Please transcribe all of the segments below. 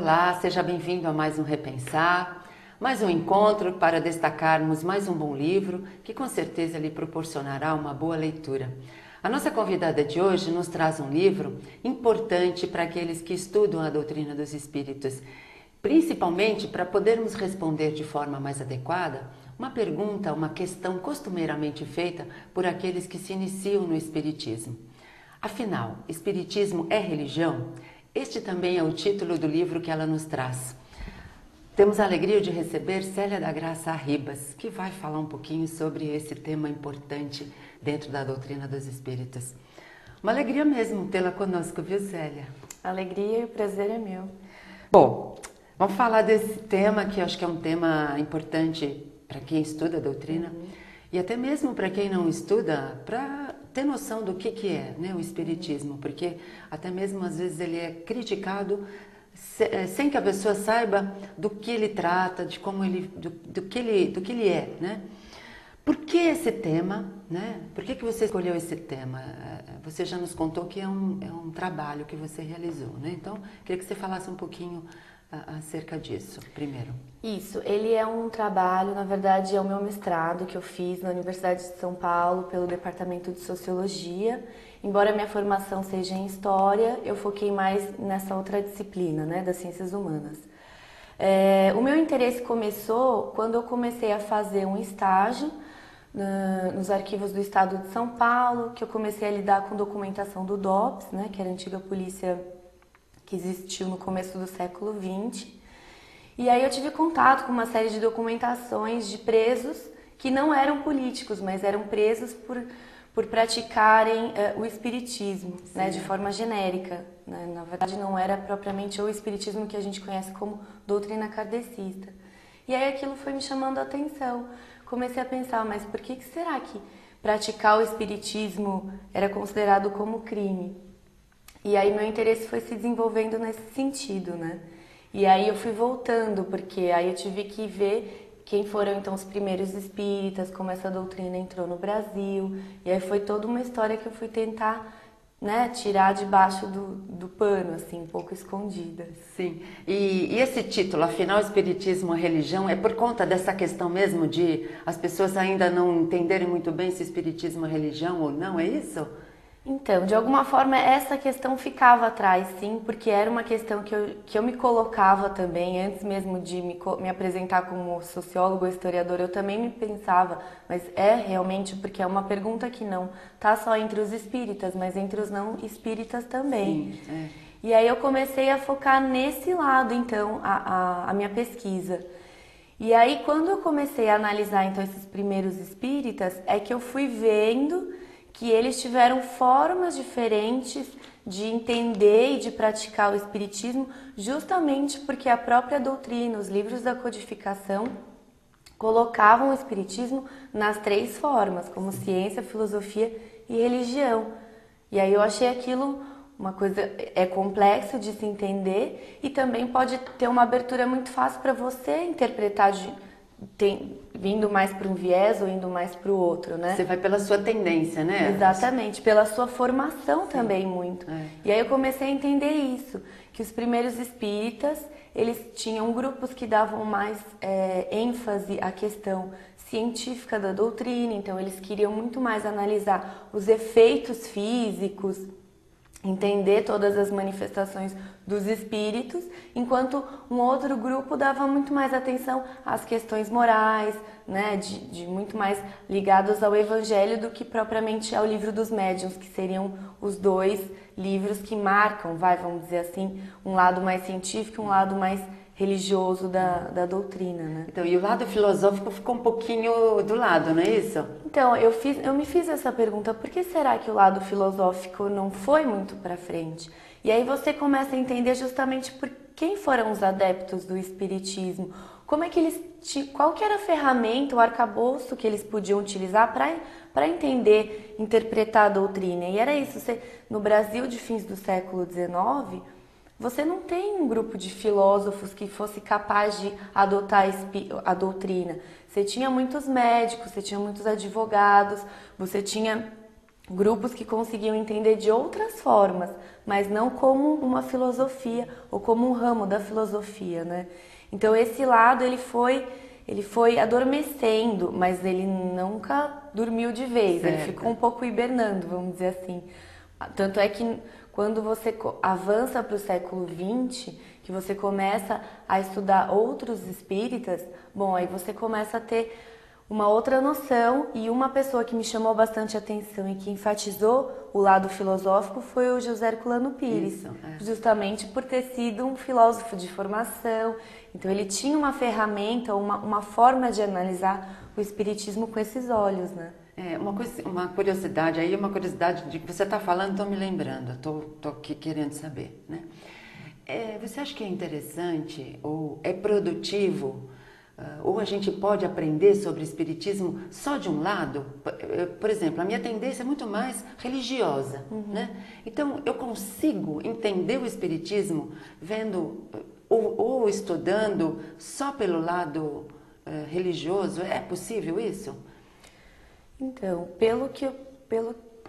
Olá, seja bem-vindo a mais um Repensar, mais um encontro para destacarmos mais um bom livro que com certeza lhe proporcionará uma boa leitura. A nossa convidada de hoje nos traz um livro importante para aqueles que estudam a doutrina dos espíritos, principalmente para podermos responder de forma mais adequada uma pergunta, uma questão costumeiramente feita por aqueles que se iniciam no espiritismo. Afinal, espiritismo é religião? Este também é o título do livro que ela nos traz. Temos a alegria de receber Célia da Graça Arribas, que vai falar um pouquinho sobre esse tema importante dentro da doutrina dos espíritos. Uma alegria mesmo tê-la conosco, viu, Célia? A alegria e o prazer é meu. Bom, vamos falar desse tema que eu acho que é um tema importante para quem estuda a doutrina e até mesmo para quem não estuda, para ter noção do que é, né, o espiritismo, porque até mesmo às vezes ele é criticado sem que a pessoa saiba do que ele trata, de como ele, do que ele é, né? Por que esse tema, né? Por que você escolheu esse tema? Você já nos contou que é um trabalho que você realizou, né? Então, queria que você falasse um pouquinho acerca disso, primeiro. Isso, ele é um trabalho, na verdade é o meu mestrado que eu fiz na Universidade de São Paulo pelo Departamento de Sociologia. Embora a minha formação seja em História, eu foquei mais nessa outra disciplina, né, das Ciências Humanas. O meu interesse começou quando eu comecei a fazer um estágio nos arquivos do Estado de São Paulo, que eu comecei a lidar com documentação do DOPS, né, que era a antiga polícia que existiu no começo do século XX. E aí eu tive contato com uma série de documentações de presos que não eram políticos, mas eram presos por praticarem o espiritismo, né, de forma genérica. Né? Na verdade, não era propriamente o espiritismo que a gente conhece como doutrina kardecista. E aí aquilo foi me chamando a atenção. Comecei a pensar, mas por que será que praticar o espiritismo era considerado como crime? E aí meu interesse foi se desenvolvendo nesse sentido, né? E aí eu fui voltando, porque aí eu tive que ver quem foram então os primeiros espíritas, como essa doutrina entrou no Brasil. E aí foi toda uma história que eu fui tentar, né, tirar debaixo do pano, assim, um pouco escondida. Sim, e esse título, afinal, Espiritismo é religião, é por conta dessa questão mesmo de as pessoas ainda não entenderem muito bem se Espiritismo é religião ou não, é isso? Então, de alguma forma, essa questão ficava atrás, sim, porque era uma questão que eu me colocava também, antes mesmo de me apresentar como sociólogo ou historiador, eu também me pensava, mas é realmente, porque é uma pergunta que não está só entre os espíritas, mas entre os não espíritas também. Sim, é. E aí eu comecei a focar nesse lado, então, a minha pesquisa. E aí, quando eu comecei a analisar, então, esses primeiros espíritas, é que eu fui vendo que eles tiveram formas diferentes de entender e de praticar o espiritismo, justamente porque a própria doutrina, os livros da codificação, colocavam o espiritismo nas três formas, como ciência, filosofia e religião. E aí eu achei aquilo uma coisa, é complexo de se entender e também pode ter uma abertura muito fácil para você interpretar vindo mais para um viés ou indo mais para o outro, né? Você vai pela sua tendência, né? Exatamente, pela sua formação também muito. É. E aí eu comecei a entender isso, que os primeiros espíritas, eles tinham grupos que davam mais ênfase à questão científica da doutrina, então eles queriam muito mais analisar os efeitos físicos, entender todas as manifestações dos espíritos, enquanto um outro grupo dava muito mais atenção às questões morais, né, de muito mais ligados ao evangelho do que propriamente ao livro dos médiuns, que seriam os dois livros que marcam, vamos dizer assim, um lado mais científico e um lado mais religioso da doutrina, né? Então, e o lado filosófico ficou um pouquinho do lado, não é isso? Então, eu me fiz essa pergunta, por que será que o lado filosófico não foi muito para frente? E aí você começa a entender justamente por quem foram os adeptos do espiritismo, como é que qual que era a ferramenta, o arcabouço que eles podiam utilizar para entender, interpretar a doutrina. E era isso, no Brasil de fins do século XIX, você não tem um grupo de filósofos que fosse capaz de adotar a doutrina. Você tinha muitos médicos, você tinha muitos advogados, você tinha grupos que conseguiam entender de outras formas, mas não como uma filosofia ou como um ramo da filosofia, né? Então esse lado ele foi adormecendo, mas ele nunca dormiu de vez, Certo. ele ficou um pouco hibernando, vamos dizer assim. Tanto é que quando você avança para o século XX, que você começa a estudar outros espíritas, bom, aí você começa a ter uma outra noção, e uma pessoa que me chamou bastante atenção e que enfatizou o lado filosófico foi o José Herculano Pires, justamente por ter sido um filósofo de formação. Então ele tinha uma ferramenta, uma forma de analisar o espiritismo com esses olhos, né? Uma curiosidade aí, uma curiosidade de que você está falando, estou me lembrando, estou aqui querendo saber, né? Você acha que é interessante ou é produtivo, ou a gente pode aprender sobre o espiritismo só de um lado? Por exemplo, a minha tendência é muito mais religiosa, né? Então eu consigo entender o espiritismo vendo ou estudando só pelo lado religioso. É possível isso? Então,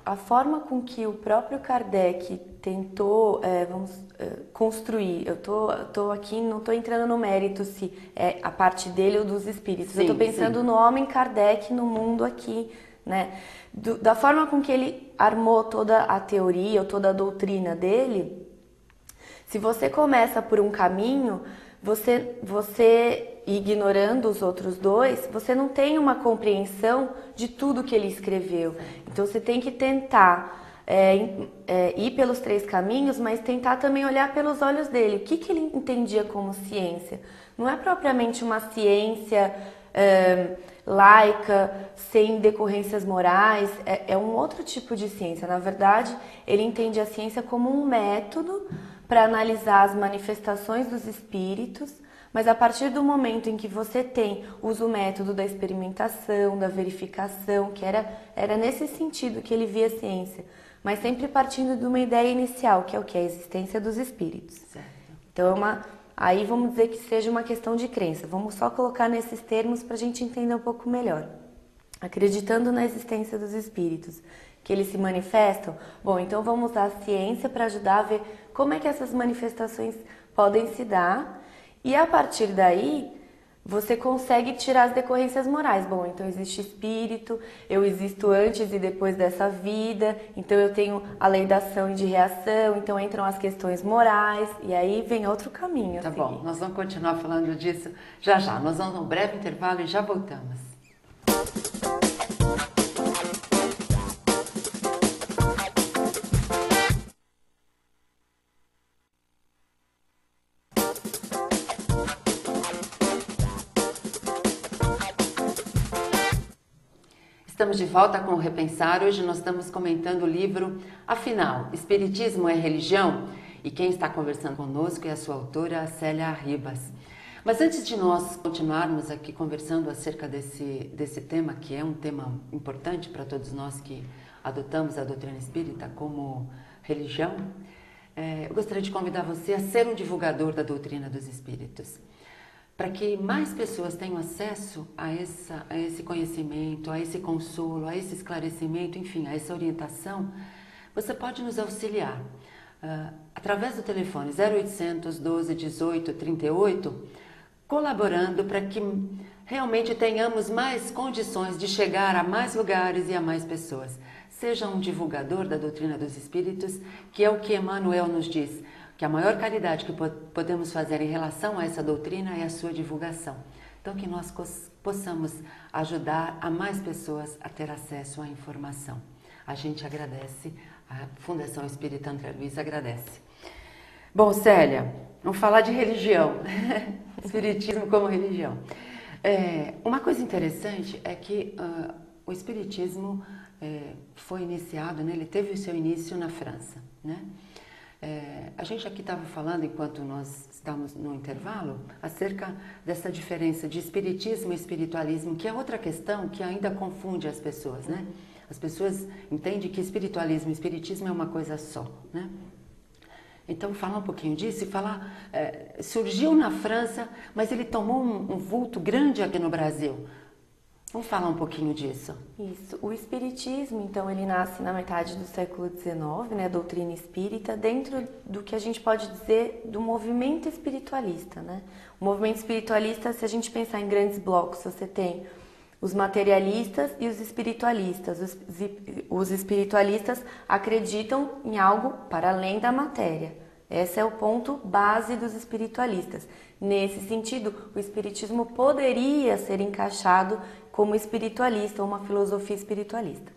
a forma com que o próprio Kardec tentou, construir, eu tô aqui, não estou entrando no mérito se é a parte dele ou dos espíritos, eu estou pensando no homem Kardec, no mundo aqui, né? Da forma com que ele armou toda a teoria ou toda a doutrina dele, se você começa por um caminho, você ignorando os outros dois, você não tem uma compreensão de tudo que ele escreveu. Então você tem que tentar ir pelos 3 caminhos, mas tentar também olhar pelos olhos dele. O que ele entendia como ciência? Não é propriamente uma ciência laica, sem decorrências morais, é um outro tipo de ciência. Na verdade, ele entende a ciência como um método para analisar as manifestações dos espíritos, mas a partir do momento em que você usa o método da experimentação, da verificação, que era nesse sentido que ele via a ciência, mas sempre partindo de uma ideia inicial, que é o que? A existência dos espíritos. Certo. Então aí vamos dizer que seja uma questão de crença. Vamos só colocar nesses termos para a gente entender um pouco melhor. Acreditando na existência dos espíritos, que eles se manifestam, bom, então vamos usar a ciência para ajudar a ver como é que essas manifestações podem se dar, e a partir daí você consegue tirar as decorrências morais. Bom, então existe espírito, eu existo antes e depois dessa vida, então eu tenho a lei da ação e de reação, então entram as questões morais, e aí vem outro caminho. Tá bom, nós vamos continuar falando disso já já. Nós vamos a um breve intervalo e já voltamos. Estamos de volta com o Repensar. Hoje nós estamos comentando o livro Afinal, Espiritismo é Religião? E quem está conversando conosco é a sua autora, Célia Ribas. Mas antes de nós continuarmos aqui conversando acerca desse tema, que é um tema importante para todos nós que adotamos a doutrina espírita como religião, eu gostaria de convidar você a ser um divulgador da doutrina dos espíritos, para que mais pessoas tenham acesso a esse conhecimento, a esse consolo, a esse esclarecimento, enfim, a essa orientação. Você pode nos auxiliar através do telefone 0800 12 18 38, colaborando para que realmente tenhamos mais condições de chegar a mais lugares e a mais pessoas. Seja um divulgador da doutrina dos espíritos, que é o que Emmanuel nos diz, que a maior caridade que podemos fazer em relação a essa doutrina é a sua divulgação. Então, que nós possamos ajudar a mais pessoas a ter acesso à informação. A gente agradece, a Fundação Espírita André Luiz agradece. Bom, Célia, vamos falar de religião, espiritismo como religião. Uma coisa interessante é que o espiritismo foi iniciado, né? Ele teve o seu início na França, né? A gente aqui estava falando, enquanto nós estávamos no intervalo, acerca dessa diferença de espiritismo e espiritualismo, que é outra questão que ainda confunde as pessoas, né? As pessoas entendem que espiritualismo e espiritismo é uma coisa só, né? Então, falar um pouquinho disso e surgiu na França, mas ele tomou um vulto grande aqui no Brasil. Vamos falar um pouquinho disso. Isso. O espiritismo, então, ele nasce na metade do século XIX, né, a doutrina espírita, dentro do que a gente pode dizer do movimento espiritualista, né? O movimento espiritualista, se a gente pensar em grandes blocos, você tem os materialistas e os espiritualistas. Os espiritualistas acreditam em algo para além da matéria. Esse é o ponto base dos espiritualistas. Nesse sentido, o espiritismo poderia ser encaixado como espiritualista, ou uma filosofia espiritualista.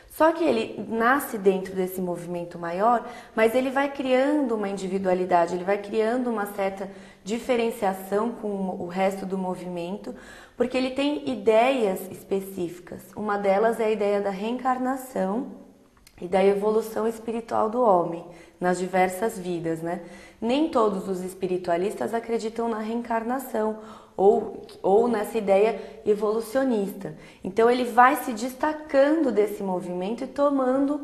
Só que ele nasce dentro desse movimento maior, mas ele vai criando uma individualidade, ele vai criando uma certa diferenciação com o resto do movimento, porque ele tem ideias específicas. Uma delas é a ideia da reencarnação e da evolução espiritual do homem nas diversas vidas, né? Nem todos os espiritualistas acreditam na reencarnação ou nessa ideia evolucionista. Então ele vai se destacando desse movimento e tomando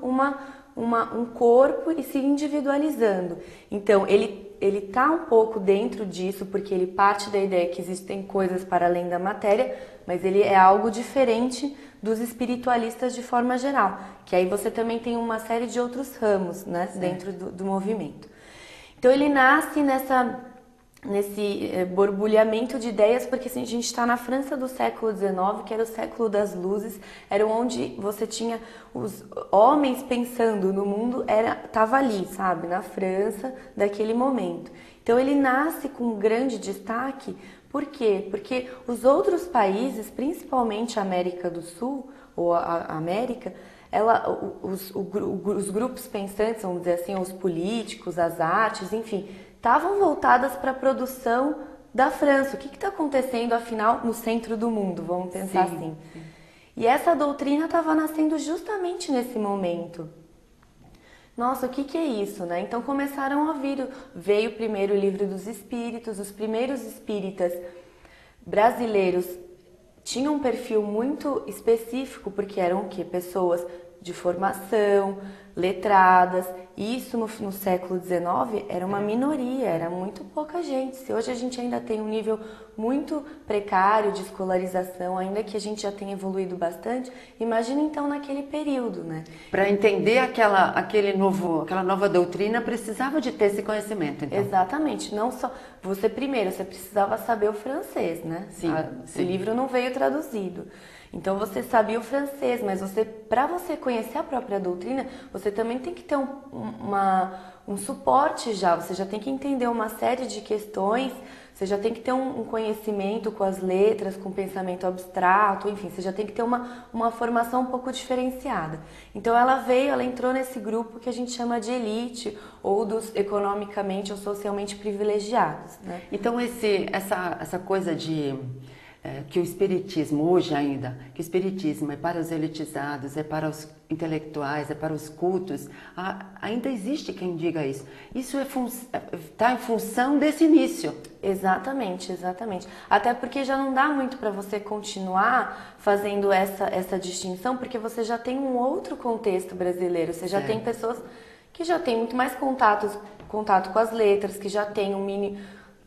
um corpo e se individualizando. Então ele está um pouco dentro disso, porque ele parte da ideia que existem coisas para além da matéria, mas ele é algo diferente dos espiritualistas de forma geral, que aí você também tem uma série de outros ramos, né, dentro do movimento. Então ele nasce nesse borbulhamento de ideias, porque assim, a gente está na França do século XIX, que era o século das luzes, era onde você tinha os homens pensando no mundo, estava ali, sabe, na França daquele momento. Então ele nasce com um grande destaque. Por quê? Porque os outros países, principalmente a América do Sul, ou a América, os grupos pensantes, vamos dizer assim, os políticos, as artes, enfim, estavam voltadas para a produção da França. O que está acontecendo, afinal, no centro do mundo? Vamos pensar assim. Sim. E essa doutrina estava nascendo justamente nesse momento. Nossa, o que é isso, né? Então começaram a vir, veio primeiro o Livro dos Espíritos, os primeiros espíritas brasileiros tinham um perfil muito específico, porque eram o quê? Pessoas de formação, letradas. Isso no século XIX era uma minoria, era muito pouca gente. Se hoje a gente ainda tem um nível muito precário de escolarização, ainda que a gente já tenha evoluído bastante, imagina então naquele período, né? Para entender aquela nova doutrina, precisava de ter esse conhecimento, então. Exatamente. Não só você precisava saber o francês, né? Sim. O livro não veio traduzido. Então você sabia o francês, mas para você conhecer a própria doutrina, você também tem que ter um suporte já. Você já tem que entender uma série de questões, você já tem que ter um conhecimento com as letras, com o pensamento abstrato, enfim, você já tem que ter uma formação um pouco diferenciada. Então ela entrou nesse grupo que a gente chama de elite, ou dos economicamente ou socialmente privilegiados, né? Então essa coisa de que o espiritismo, hoje ainda, que o espiritismo é para os elitizados, é para os intelectuais, é para os cultos, ainda existe quem diga isso. Isso está em função desse início. Exatamente, exatamente. Até porque já não dá muito para você continuar fazendo essa distinção, porque você já tem um outro contexto brasileiro, você já tem pessoas que já têm muito mais contato com as letras, que já tem um mini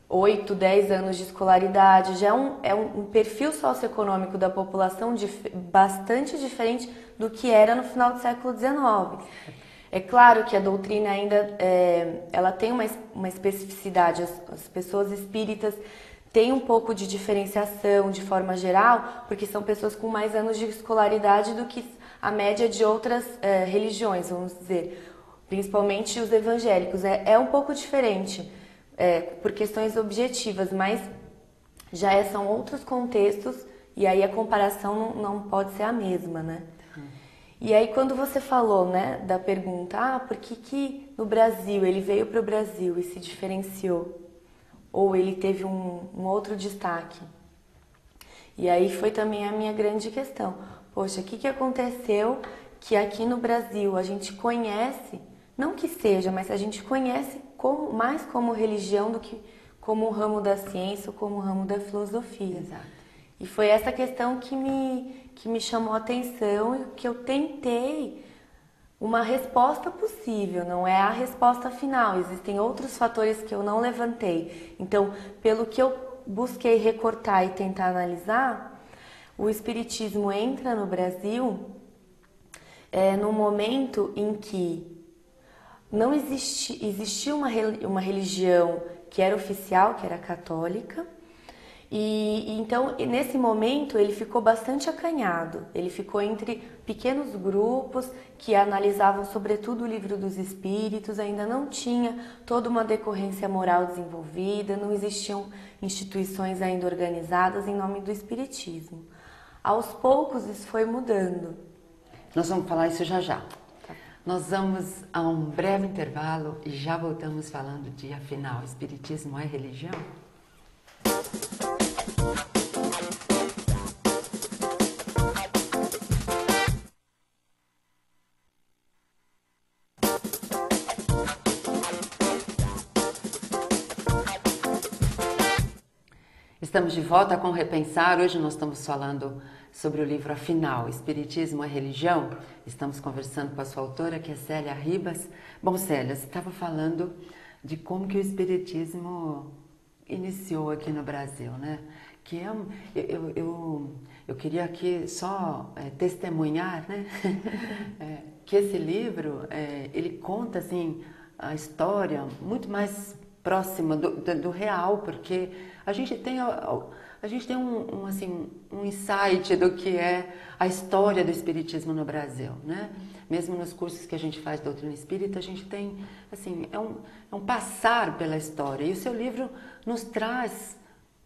8, 10 anos de escolaridade, já é um perfil socioeconômico da população bastante diferente do que era no final do século XIX. É claro que a doutrina ainda ela tem uma especificidade, as pessoas espíritas têm um pouco de diferenciação de forma geral, porque são pessoas com mais anos de escolaridade do que a média de outras religiões, vamos dizer, principalmente os evangélicos. É um pouco diferente. Por questões objetivas, mas já são outros contextos e aí a comparação não pode ser a mesma, né? E aí quando você falou, né, da pergunta, por que no Brasil, ele veio para o Brasil e se diferenciou? Ou ele teve um outro destaque? E aí foi também a minha grande questão. Poxa, o que aconteceu que aqui no Brasil a gente conhece, não que seja, mas a gente conhece mais como religião do que como um ramo da ciência ou como um ramo da filosofia. Exato. E foi essa questão que me chamou a atenção e que eu tentei uma resposta possível, não é a resposta final. Existem outros fatores que eu não levantei. Então, pelo que eu busquei recortar e tentar analisar, O espiritismo entra no Brasil no momento em que não existia uma religião que era oficial, que era católica, e então nesse momento ele ficou bastante acanhado. Ele ficou entre pequenos grupos que analisavam sobretudo o Livro dos Espíritos, ainda não tinha toda uma decorrência moral desenvolvida, não existiam instituições ainda organizadas em nome do espiritismo. Aos poucos isso foi mudando. Nós vamos falar isso já já. Nós vamos a um breve intervalo e já voltamos falando de, afinal, espiritismo é religião? Estamos de volta com Repensar. Hoje nós estamos falando sobre o livro Afinal, Espiritismo é Religião. Estamos conversando com a sua autora, que é Célia Ribas. Bom, Célia, você estava falando de como que o Espiritismo iniciou aqui no Brasil, né? Que é eu queria aqui só testemunhar, né? Que esse livro, ele conta, assim, a história muito mais próxima do real, porque a gente tem um insight do que é a história do espiritismo no Brasil, né? Mesmo nos cursos que a gente faz doutrina espírita, a gente tem, assim, é um passar pela história. E o seu livro nos traz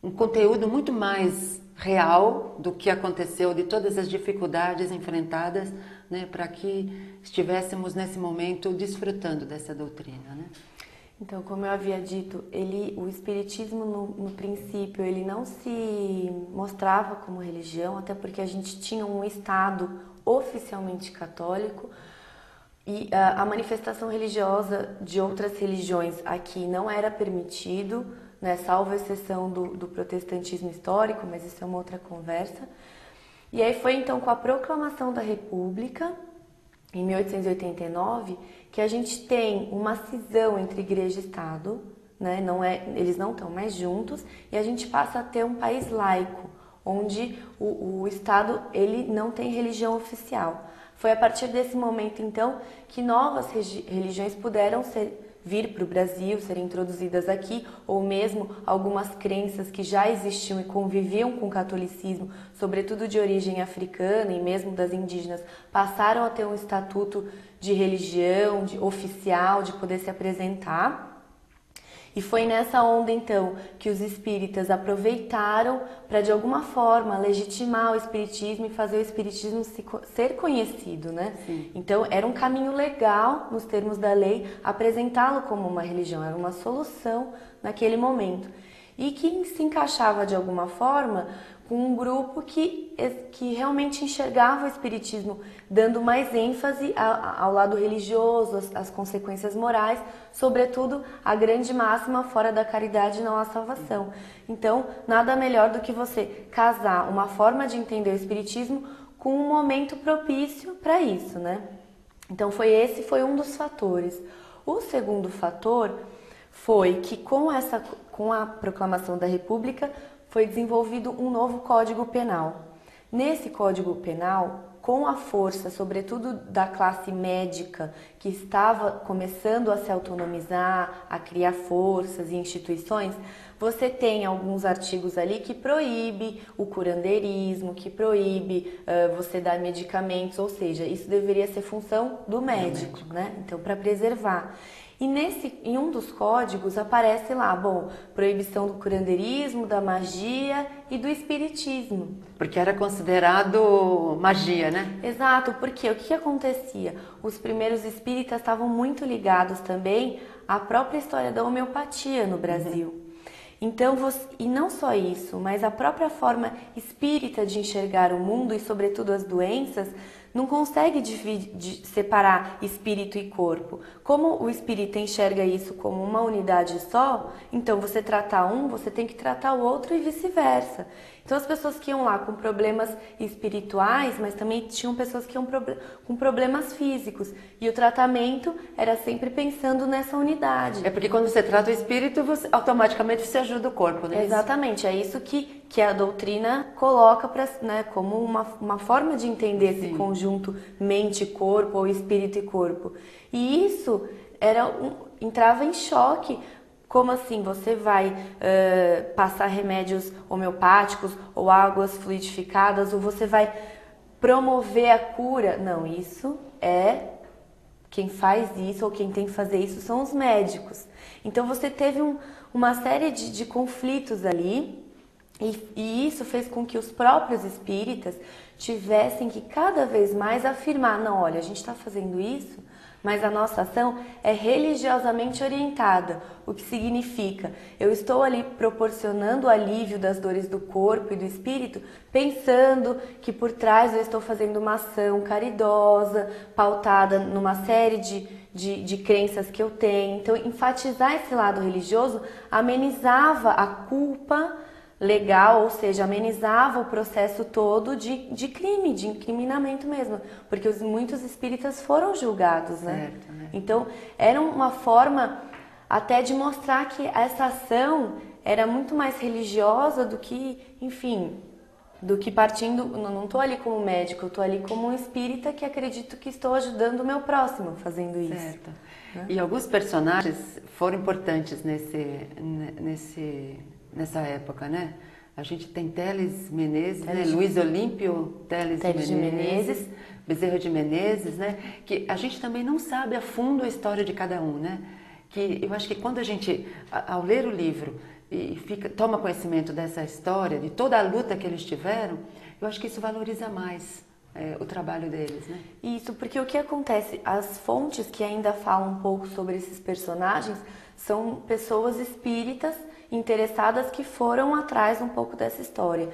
um conteúdo muito mais real do que aconteceu, de todas as dificuldades enfrentadas, né, para que estivéssemos nesse momento desfrutando dessa doutrina, né? Então, como eu havia dito, o espiritismo no princípio ele não se mostrava como religião, até porque a gente tinha um Estado oficialmente católico e a manifestação religiosa de outras religiões aqui não era permitido, né, salvo a exceção do protestantismo histórico, mas isso é uma outra conversa. E aí foi então com a proclamação da República, em 1889, que a gente tem uma cisão entre igreja e Estado, né? Eles não estão mais juntos, e a gente passa a ter um país laico, onde o Estado ele não tem religião oficial. Foi a partir desse momento, então, que novas religiões puderam vir para o Brasil, serem introduzidas aqui, ou mesmo algumas crenças que já existiam e conviviam com o catolicismo, sobretudo de origem africana e mesmo das indígenas, passaram a ter um estatuto de religião, oficial, de poder se apresentar. E foi nessa onda, então, que os espíritas aproveitaram para, de alguma forma, legitimar o espiritismo e fazer o espiritismo ser conhecido, né? Sim. Então, era um caminho legal, nos termos da lei, apresentá-lo como uma religião, era uma solução naquele momento. E que se encaixava, de alguma forma, com um grupo que realmente enxergava o espiritismo dando mais ênfase ao lado religioso, às consequências morais, sobretudo a grande máxima fora da caridade não há salvação. Então, nada melhor do que você casar uma forma de entender o espiritismo com um momento propício para isso, né? Então, foi um dos fatores. O segundo fator foi que com a proclamação da República foi desenvolvido um novo Código Penal. Nesse Código Penal, com a força, sobretudo da classe médica, que estava começando a se autonomizar, a criar forças e instituições, você tem alguns artigos ali que proíbe o curandeirismo, que proíbe você dar medicamentos, ou seja, isso deveria ser função do médico, né? Então, para preservar. E em um dos códigos aparece lá, proibição do curandeirismo, da magia e do espiritismo. Porque era considerado magia, né? Exato, porque o que acontecia? Os primeiros espíritas estavam muito ligados também à própria história da homeopatia no Brasil. Então, e não só isso, mas a própria forma espírita de enxergar o mundo e, sobretudo, as doenças, não consegue separar espírito e corpo. Como o espírita enxerga isso como uma unidade só, então você tratar um, você tem que tratar o outro e vice-versa. Então as pessoas que iam lá com problemas espirituais, mas também tinham pessoas que iam com problemas físicos. E o tratamento era sempre pensando nessa unidade. É porque quando você trata o espírito, automaticamente você ajuda o corpo, né? Exatamente, é isso que que a doutrina coloca pra, né, como uma forma de entender esse conjunto mente e corpo, ou espírito e corpo. E isso entrava em choque. Como assim? Você vai passar remédios homeopáticos ou águas fluidificadas, ou você vai promover a cura? Não, isso quem faz isso ou quem tem que fazer isso são os médicos. Então você teve uma série de conflitos ali, e isso fez com que os próprios espíritas tivessem que cada vez mais afirmar, não, olha, a gente está fazendo isso, mas a nossa ação é religiosamente orientada, o que significa, eu estou ali proporcionando o alívio das dores do corpo e do espírito, pensando que por trás eu estou fazendo uma ação caridosa, pautada numa série de crenças que eu tenho. Então, enfatizar esse lado religioso amenizava a culpa legal, ou seja, amenizava o processo todo de crime, de incriminamento mesmo, porque muitos espíritas foram julgados, né? Certo, né? Então, era uma forma até de mostrar que essa ação era muito mais religiosa do que, enfim, do que partindo, não estou ali como médico, eu estou ali como um espírita que acredito que estou ajudando o meu próximo fazendo isso. Certo. E alguns personagens foram importantes nessa época, né? A gente tem Teles Menezes, né? Luiz Olímpio Teles de Menezes, Bezerra de Menezes, né? Que a gente também não sabe a fundo a história de cada um, né? Que eu acho que quando a gente, ao ler o livro e toma conhecimento dessa história, de toda a luta que eles tiveram, eu acho que isso valoriza mais o trabalho deles, né? Isso, porque o que acontece, as fontes que ainda falam um pouco sobre esses personagens são pessoas espíritas interessadas que foram atrás um pouco dessa história.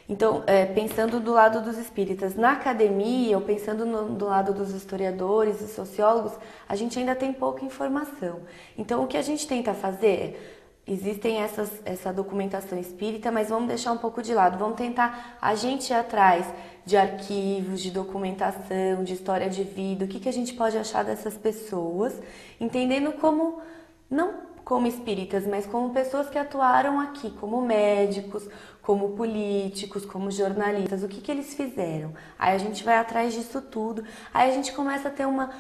Então, pensando do lado dos espíritas, na academia, ou pensando do lado dos historiadores e sociólogos, a gente ainda tem pouca informação. Então, o que a gente tenta fazer existem essa documentação espírita, mas vamos deixar um pouco de lado. Vamos tentar a gente ir atrás de arquivos, de documentação, de história de vida, o que a gente pode achar dessas pessoas, entendendo como, não como espíritas, mas como pessoas que atuaram aqui, como médicos, como políticos, como jornalistas, o que eles fizeram. Aí a gente vai atrás disso tudo, aí a gente começa a ter uma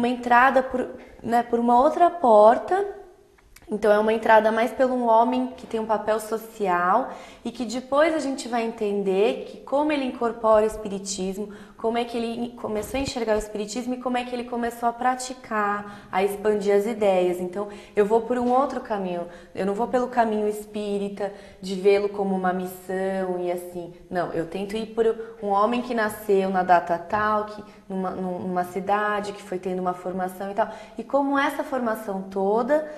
entrada por uma outra porta. Então é uma entrada mais pelo um homem que tem um papel social e que depois a gente vai entender que como ele incorpora o espiritismo, como é que ele começou a enxergar o espiritismo e como é que ele começou a praticar, a expandir as ideias. Então eu vou por um outro caminho, eu não vou pelo caminho espírita de vê-lo como uma missão e assim. Não, eu tento ir por um homem que nasceu na data tal, numa cidade, que foi tendo uma formação e tal. E como essa formação toda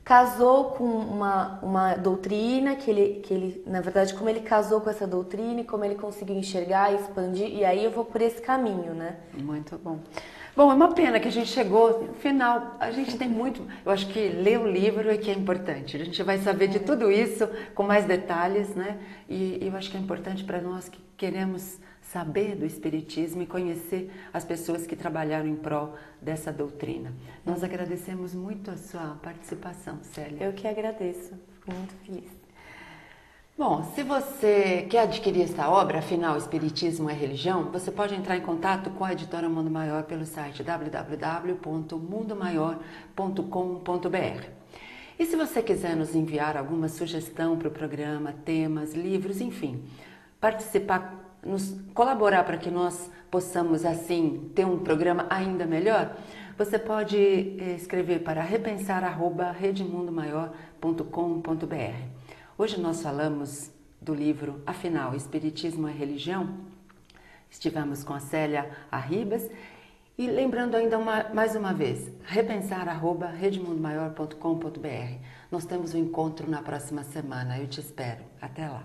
casou com uma doutrina, que ele, na verdade, como ele casou com essa doutrina e como ele conseguiu enxergar e expandir, e aí eu vou por esse caminho, né? Muito bom. Bom, é uma pena que a gente chegou no final, a gente tem muito, eu acho que ler o livro é que é importante, a gente vai saber de tudo isso com mais detalhes, né? E eu acho que é importante para nós que queremos saber do espiritismo e conhecer as pessoas que trabalharam em prol dessa doutrina. Nós agradecemos muito a sua participação, Célia. Eu que agradeço, fico muito feliz. Bom, se você quer adquirir essa obra, afinal, o Espiritismo é Religião, você pode entrar em contato com a editora Mundo Maior pelo site www.mundomaior.com.br. E se você quiser nos enviar alguma sugestão para o programa, temas, livros, enfim, participar, nos colaborar para que nós possamos, assim, ter um programa ainda melhor, você pode escrever para repensar@redemundomaior.com.br. Hoje nós falamos do livro Afinal, Espiritismo é Religião? Estivemos com a Célia Arribas e lembrando ainda mais uma vez, repensar@redemundomaior.com.br. Nós temos um encontro na próxima semana, eu te espero. Até lá.